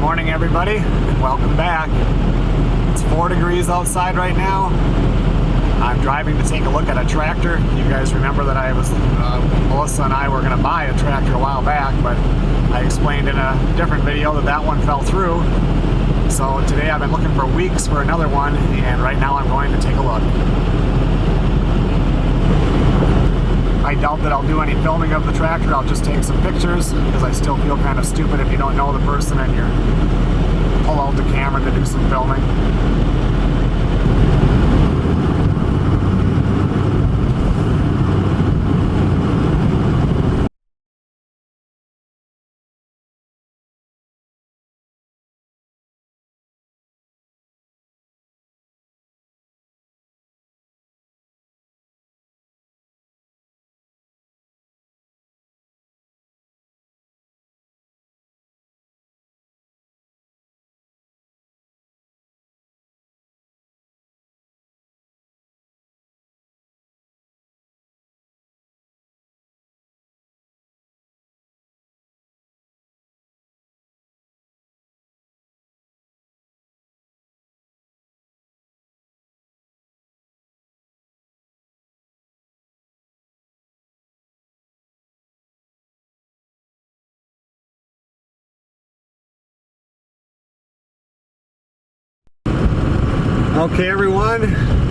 morning, everybody, and welcome back. It's 4 degrees outside right now. I'm driving to take a look at a tractor. You guys remember that Melissa and I were going to buy a tractor a while back, but I explained in a different video that that one fell through. So today I've been looking for weeks for another one, and right now I'm going to take a look. I doubt that I'll do any filming of the tractor. I'll just take some pictures because I still feel kind of stupid if you don't know the person and you pull out the camera to do some filming. Okay, everyone,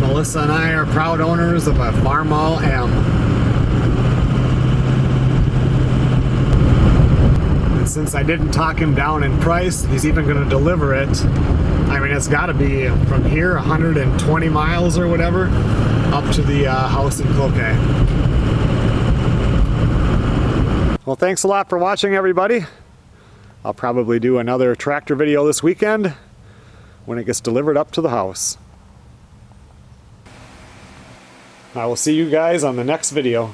Melissa and I are proud owners of a Farmall M. And since I didn't talk him down in price, he's even going to deliver it. I mean, it's got to be from here 120 miles or whatever up to the house in Cloquet. Well, thanks a lot for watching, everybody. I'll probably do another tractor video this weekend when it gets delivered up to the house. I will see you guys on the next video.